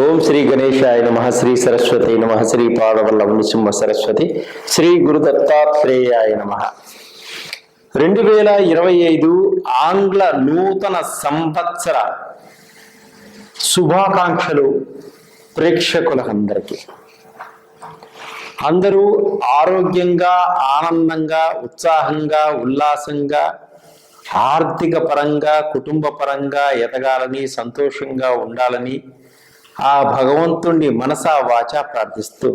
ఓం శ్రీ గణేశాయ నమః, శ్రీ సరస్వతి నమః, శ్రీ పాదవల్లభ నృసింహ సరస్వతి, శ్రీ గురు దత్తాత్రేయాయ నమః. 2025 ఆంగ్ల నూతన సంవత్సర శుభాకాంక్షలు ప్రేక్షకులందరికీ. అందరూ ఆరోగ్యంగా, ఆనందంగా, ఉత్సాహంగా, ఉల్లాసంగా, ఆర్థిక పరంగా, కుటుంబ పరంగా ఎదగాలని, సంతోషంగా ఉండాలని ఆ భగవంతుణ్ణి మనసా వాచా ప్రార్థిస్తూ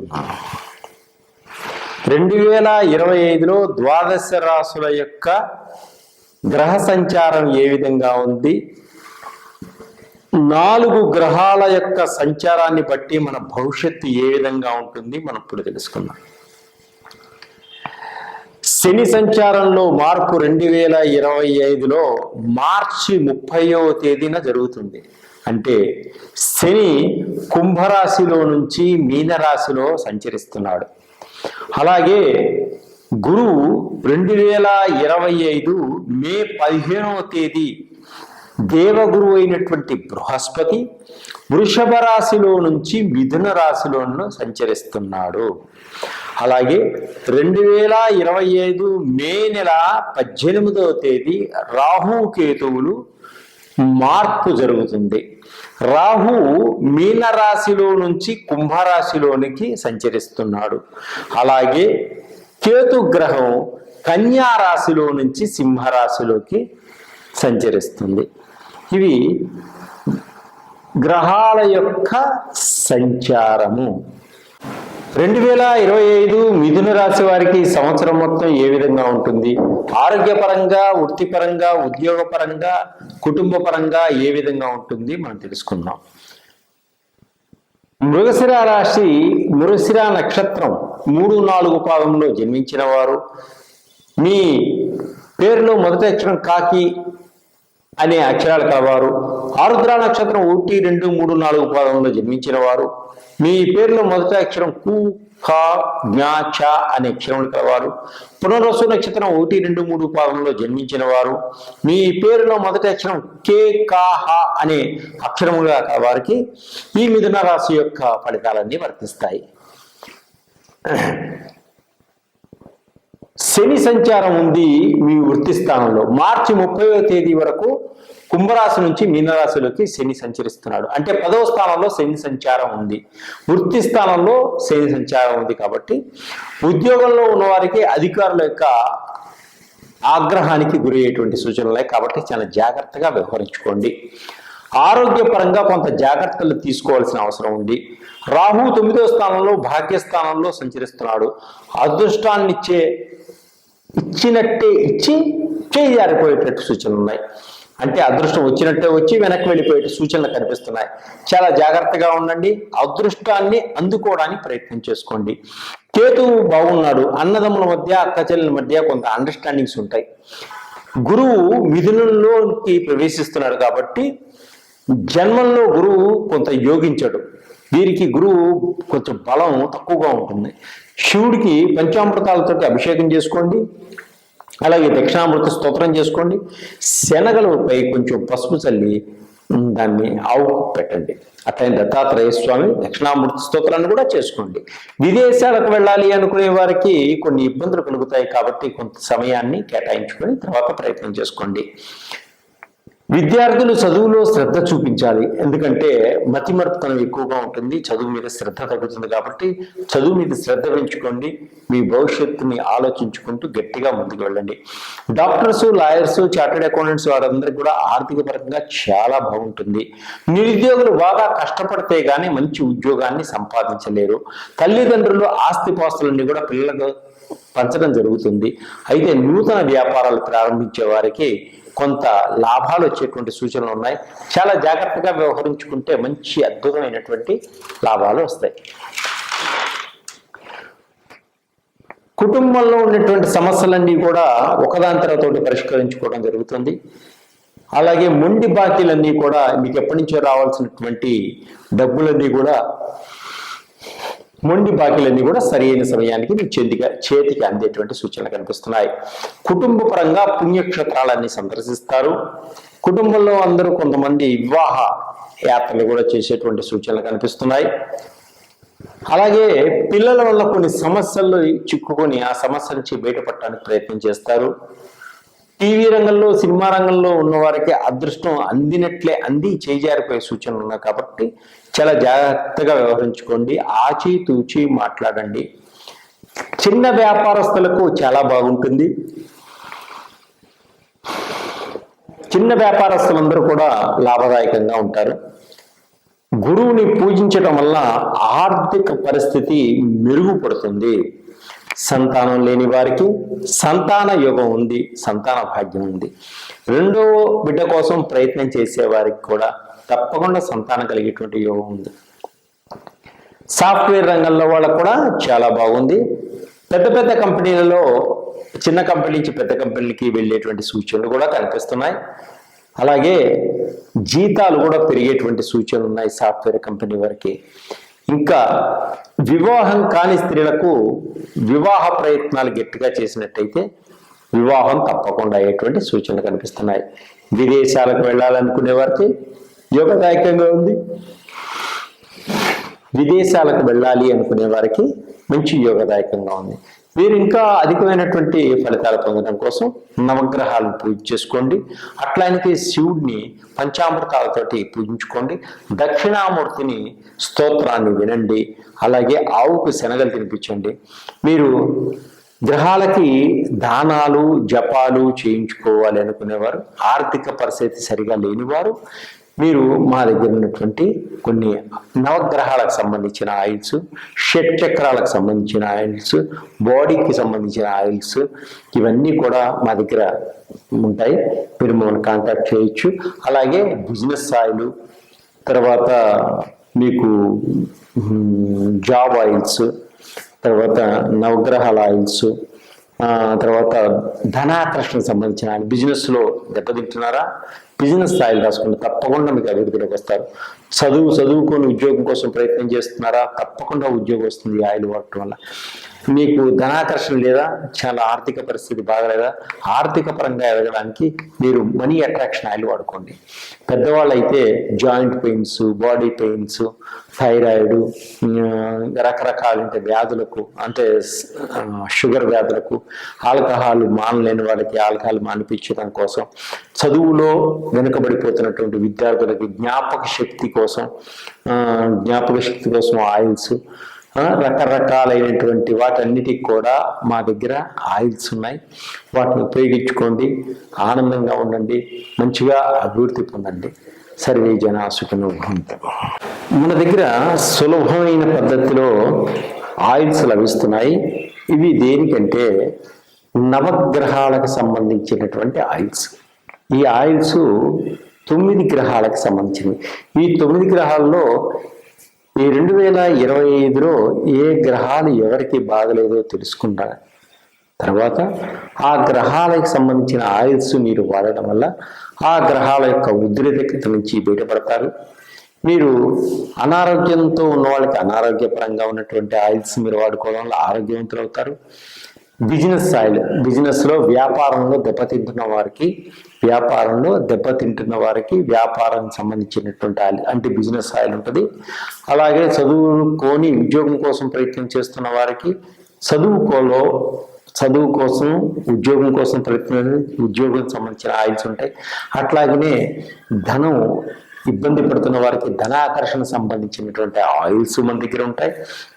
2025లో ద్వాదశ రాశుల యొక్క గ్రహ సంచారం ఏ విధంగా ఉంది, 4 గ్రహాల యొక్క సంచారాన్ని బట్టి మన భవిష్యత్తు ఏ విధంగా ఉంటుంది మనం ఇప్పుడు తెలుసుకుందాం. శని సంచారంలో మార్పు 2025లో మార్చి 30వ తేదీన జరుగుతుంది. అంటే శని కుంభరాశిలో నుంచి మీనరాశిలో సంచరిస్తున్నాడు. అలాగే గురువు 2025 మే 15వ తేదీ దేవగురువు అయినటువంటి బృహస్పతి వృషభ రాశిలో నుంచి మిథున రాశిలో సంచరిస్తున్నాడు. అలాగే 2025 మే నెల 18వ తేదీ రాహు కేతువులు మార్పు జరుగుతుంది. రాహు మీన రాశిలో నుంచి కుంభరాశిలోనికి సంచరిస్తున్నాడు. అలాగే కేతు గ్రహం కన్యా రాశిలో నుంచి సింహరాశిలోకి సంచరిస్తుంది. ఇవి గ్రహాల యొక్క సంచారము. 2025 మిథున రాశి వారికి సంవత్సరం మొత్తం ఏ విధంగా ఉంటుంది, ఆరోగ్యపరంగా, వృత్తిపరంగా, ఉద్యోగపరంగా, కుటుంబ పరంగా ఏ విధంగా ఉంటుంది మనం తెలుసుకుందాం. మృగశిర రాశి, మృగశిర నక్షత్రం 3-4 పాదంలో జన్మించిన వారు, మీ పేరులో మొదటి అక్షరం కాకి అనే అక్షరాలు కలవారు, ఆరుద్ర నక్షత్రం 1, 2, 3, 4 పాదంలో జన్మించిన వారు, మీ పేరులో మొదటి అక్షరం కు, ఖ, జ్ఞ, చ అనే అక్షరములు కలవారు, పునర్వసు నక్షత్రం 1, 2, 3 పాదంలో జన్మించిన వారు, మీ పేరులో మొదటి అక్షరం కే, కా, హ అనే అక్షరములుగా కలవారికి ఈ మిథున రాశి యొక్క ఫలితాలన్నీ వర్తిస్తాయి. శని సంచారం ఉంది మీ వృత్తి స్థానంలో. మార్చి 30వ తేదీ వరకు కుంభరాశి నుంచి మీనరాశిలోకి శని సంచరిస్తున్నాడు. అంటే 10వ స్థానంలో శని సంచారం ఉంది, వృత్తి స్థానంలో శని సంచారం ఉంది. కాబట్టి ఉద్యోగంలో ఉన్నవారికి అధికారుల యొక్క ఆగ్రహానికి గురయ్యేటువంటి సూచనలే. కాబట్టి చాలా జాగ్రత్తగా వ్యవహరించుకోండి. ఆరోగ్యపరంగా కొంత జాగ్రత్తలు తీసుకోవాల్సిన అవసరం ఉంది. రాహు 9వ స్థానంలో భాగ్యస్థానంలో సంచరిస్తున్నాడు. అదృష్టాన్ని ఇచ్చినట్టే ఇచ్చి చేయి జారిపోయేటట్టు సూచనలు ఉన్నాయి. అంటే అదృష్టం వచ్చినట్టే వచ్చి వెనక్కి వెళ్ళిపోయే సూచనలు కనిపిస్తున్నాయి. చాలా జాగ్రత్తగా ఉండండి. అదృష్టాన్ని అందుకోవడానికి ప్రయత్నం చేసుకోండి. కేతువు బాగున్నాడు. అన్నదమ్ముల మధ్య, అక్క చెల్లెల మధ్య కొంత అండర్స్టాండింగ్స్ ఉంటాయి. గురువు మిథునంలోకి ప్రవేశిస్తున్నాడు కాబట్టి జన్మంలో గురువు కొంత యోగించాడు. వీరికి గురువు కొంచెం బలం తక్కువగా ఉంటుంది. శివుడికి పంచామృతాలతో అభిషేకం చేసుకోండి. అలాగే దక్షిణామృత స్తోత్రం చేసుకోండి. శనగలపై కొంచెం పసుపు చల్లి దాన్ని ఆవుకు పెట్టండి. అట్లయిన దత్తాత్రేయ స్వామి దక్షిణామృత స్తోత్రాన్ని కూడా చేసుకోండి. విదేశాలకు వెళ్ళాలి అనుకునే వారికి కొన్ని ఇబ్బందులు కలుగుతాయి కాబట్టి కొంత సమయాన్ని కేటాయించుకొని తర్వాత ప్రయత్నం చేసుకోండి. విద్యార్థులు చదువులో శ్రద్ధ చూపించాలి. ఎందుకంటే మతిమరుపుతనం ఎక్కువగా ఉంటుంది, చదువు మీద శ్రద్ధ తగ్గుతుంది. కాబట్టి చదువు మీద శ్రద్ధ పెంచుకోండి. మీ భవిష్యత్తుని ఆలోచించుకుంటూ గట్టిగా ముందుకు వెళ్ళండి. డాక్టర్స్, లాయర్స్, చార్టెడ్ అకౌంటెంట్స్ వారందరికీ కూడా ఆర్థిక పరంగా చాలా బాగుంటుంది. నిరుద్యోగులు బాగా కష్టపడితే గానీ మంచి ఉద్యోగాన్ని సంపాదించలేరు. తల్లిదండ్రులు ఆస్తిపాస్తులన్నీ కూడా పిల్లలకు పంచడం జరుగుతుంది. అయితే నూతన వ్యాపారాలు ప్రారంభించే వారికి కొంత లాభాలు వచ్చేటువంటి సూచనలు ఉన్నాయి. చాలా జాగ్రత్తగా వ్యవహరించుకుంటే మంచి అద్భుతమైనటువంటి లాభాలు వస్తాయి. కుటుంబంలో ఉన్నటువంటి సమస్యలన్నీ కూడా ఒకదాని తర్వాత పరిష్కరించుకోవడం జరుగుతుంది. అలాగే మొండి బాకీలన్నీ కూడా మీకు ఎప్పటి నుంచో రావాల్సినటువంటి డబ్బులన్నీ కూడా మొండి బాకీలన్నీ కూడా సరైన సమయానికి మీ చేతికి అందేటువంటి సూచనలు కనిపిస్తున్నాయి. కుటుంబ పరంగా పుణ్యక్షేత్రాలన్నీ సందర్శిస్తారు. కుటుంబంలో అందరూ కొంతమంది వివాహ యాత్రలు కూడా చేసేటువంటి సూచనలు కనిపిస్తున్నాయి. అలాగే పిల్లల వల్ల కొన్ని సమస్యల్లో చిక్కుకొని ఆ సమస్య నుంచి బయటపడటానికి ప్రయత్నం చేస్తారు. టీవీ రంగంలో, సినిమా రంగంలో ఉన్న వారికి అదృష్టం అందినట్లే అంది చేజారిపోయే సూచనలు ఉన్నాయి కాబట్టి చాలా జాగ్రత్తగా వ్యవహరించుకోండి. ఆచితూచి మాట్లాడండి. చిన్న వ్యాపారస్తులకు చాలా బాగుంటుంది. చిన్న వ్యాపారస్తులందరూ కూడా లాభదాయకంగా ఉంటారు. గురువుని పూజించడం వల్ల ఆర్థిక పరిస్థితి మెరుగుపడుతుంది. సంతానం లేని వారికి సంతాన యోగం ఉంది, సంతాన భాగ్యం ఉంది. రెండో బిడ్డ కోసం ప్రయత్నం చేసే వారికి కూడా తప్పకుండా సంతానం కలిగేటువంటి యోగం ఉంది. సాఫ్ట్వేర్ రంగంలో వాళ్ళకు కూడా చాలా బాగుంది. పెద్ద పెద్ద కంపెనీలలో చిన్న కంపెనీ నుంచి పెద్ద కంపెనీలకి వెళ్ళేటువంటి సూచనలు కూడా కనిపిస్తున్నాయి. అలాగే జీతాలు కూడా పెరిగేటువంటి సూచనలు ఉన్నాయి సాఫ్ట్వేర్ కంపెనీ వారికి. ఇంకా వివాహం కాని స్త్రీలకు వివాహ ప్రయత్నాలు గట్టిగా చేసినట్టయితే వివాహం తప్పకుండా అయ్యేటువంటి సూచనలు కనిపిస్తున్నాయి. విదేశాలకు వెళ్ళాలనుకునే వారికి యోగదాయకంగా ఉంది. విదేశాలకు వెళ్ళాలి అనుకునే వారికి మంచి యోగదాయకంగా ఉంది. మీరు ఇంకా అధికమైనటువంటి ఫలితాలు పొందడం కోసం నవగ్రహాలను పూజ చేసుకోండి. అట్లాగే శివుడిని పంచామృతాలతోటి పూజించుకోండి. దక్షిణామూర్తిని స్తోత్రాన్ని వినండి. అలాగే ఆవుకు శనగలు తినిపించండి. మీరు గ్రహాలకి దానాలు జపాలు చేయించుకోవాలి అనుకునేవారు, ఆర్థిక పరిస్థితి సరిగా లేనివారు మీరు మా దగ్గర ఉన్నటువంటి కొన్ని నవగ్రహాలకు సంబంధించిన ఆయిల్స్, షట్ చక్రాలకు సంబంధించిన ఆయిల్స్, బాడీకి సంబంధించిన ఆయిల్స్ ఇవన్నీ కూడా మా దగ్గర ఉంటాయి. మీరు మమ్మల్ని కాంటాక్ట్ చేయొచ్చు. అలాగే బిజినెస్ ఆయిల్, తర్వాత మీకు జాబ్ ఆయిల్స్, తర్వాత నవగ్రహాల ఆయిల్స్, తర్వాత ధనాకర్షణకు సంబంధించిన ఆయిల్. బిజినెస్లో దెబ్బతింటున్నారా? బిజినెస్ ఆయిల్ రాసుకుంటే తప్పకుండా మీకు అభివృద్ధిలోకి వస్తారు. చదువుకొని ఉద్యోగం కోసం ప్రయత్నం చేస్తున్నారా? తప్పకుండా ఉద్యోగం వస్తుంది ఈ ఆయిల్ వాడటం వల్ల. మీకు ధనాకర్షణ లేదా, చాలా ఆర్థిక పరిస్థితి బాగలేదా, ఆర్థిక పరంగా ఎదగడానికి మీరు మనీ అట్రాక్షన్ ఆయిల్ వాడుకోండి. పెద్దవాళ్ళు అయితే joint pains, body pains, thyroid, రకరకాల వ్యాధులకు, అంటే షుగర్ వ్యాధులకు, ఆల్కహాల్ మానలేని వాళ్ళకి ఆల్కహాల్ మానిపించడం కోసం, చదువులో వెనుకబడిపోతున్నటువంటి విద్యార్థులకి జ్ఞాపక శక్తి కోసం ఆయిల్స్, రకరకాలైనటువంటి వాటన్నిటికి కూడా మా దగ్గర ఆయిల్స్ ఉన్నాయి. వాటిని ఉపయోగించుకోండి. ఆనందంగా ఉండండి. మంచిగా అభివృద్ధి పొందండి. సర్వే జనా సుఖినో భవంతు. మన దగ్గర సులభమైన పద్ధతిలో ఆయిల్స్ లభిస్తున్నాయి. ఇవి దేనికంటే నవగ్రహాలకు సంబంధించినటువంటి ఆయిల్స్. ఈ ఆయిల్స్ 9 గ్రహాలకు సంబంధించినవి. ఈ 9 గ్రహాల్లో ఈ 2025లో ఏ గ్రహాలు ఎవరికి బాగలేదో తెలుసుకుంటా తర్వాత ఆ గ్రహాలకు సంబంధించిన ఆయిల్స్ మీరు వాడటం వల్ల ఆ గ్రహాల యొక్క ఉద్రిక్తత నుంచి బయటపడతారు. మీరు అనారోగ్యంతో ఉన్న వాళ్ళకి అనారోగ్యపరంగా ఉన్నటువంటి ఆయిల్స్ మీరు వాడుకోవడం వల్ల ఆరోగ్యవంతులు అవుతారు. బిజినెస్ ఆయిల్, బిజినెస్లో వ్యాపారంలో దెబ్బతింటున్న వారికి వ్యాపారానికి సంబంధించినటువంటి ఆయిల్ అంటే బిజినెస్ ఆయిల్ ఉంటుంది. అలాగే చదువుకొని ఉద్యోగం కోసం ప్రయత్నం చేస్తున్న వారికి చదువు కోసం ఉద్యోగం కోసం ఉద్యోగం సంబంధించిన ఆయిల్స్ ఉంటాయి. అట్లాగనే ధనం ఇబ్బంది పడుతున్న వారికి ధనాకర్షణ సంబంధించినటువంటి ఆయిల్స్ మన దగ్గర ఉంటాయి.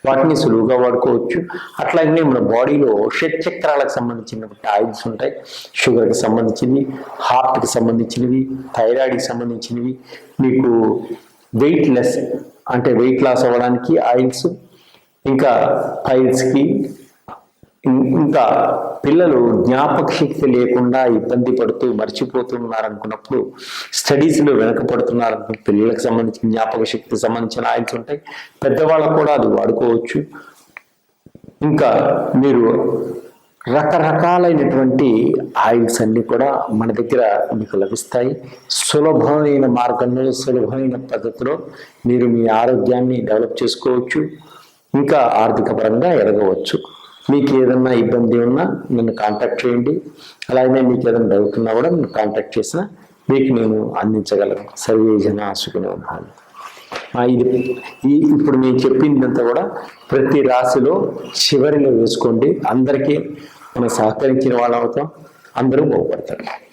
వాటిని సులువుగా వాడుకోవచ్చు. అట్లాగనే మన బాడీలో షట్ చక్రాలకు సంబంధించినటువంటి ఆయిల్స్ ఉంటాయి. షుగర్కి సంబంధించినవి, హార్ట్కి సంబంధించినవి, థైరాయిడ్కి సంబంధించినవి, మీకు వెయిట్ లాస్ అవ్వడానికి ఆయిల్స్, ఇంకా థైల్స్కి, ఇంకా పిల్లలు జ్ఞాపక శక్తి లేకుండా ఇబ్బంది పడుతూ మర్చిపోతున్నారు అనుకున్నప్పుడు, స్టడీస్లో వెనకపడుతున్నారు పిల్లలకు సంబంధించిన జ్ఞాపక శక్తికి సంబంధించిన ఆయిల్స్ ఉంటాయి. పెద్దవాళ్ళకు కూడా అది వాడుకోవచ్చు. ఇంకా మీరు రకరకాలైనటువంటి ఆయిల్స్ అన్ని కూడా మన దగ్గర మీకు లభిస్తాయి. సులభమైన మార్గంలో, సులభమైన పద్ధతిలో మీరు మీ ఆరోగ్యాన్ని డెవలప్ చేసుకోవచ్చు. ఇంకా ఆర్థిక పరంగా ఎదగవచ్చు. మీకు ఏదన్నా ఇబ్బంది ఉన్నా నన్ను కాంటాక్ట్ చేయండి. అలాగే మీకు ఏదైనా డౌట్ ఉన్నా కూడా నన్ను కాంటాక్ట్ చేసినా మీకు నేను అందించగలను. సర్వే జన సుఖినో భవంతు. ఇప్పుడు నేను చెప్పిందంతా కూడా ప్రతి రాశిలో చివరిలో వేసుకోండి. అందరికీ మనం సహకరించిన వాళ్ళం అవుతాం, అందరూ బాగుపడతారు.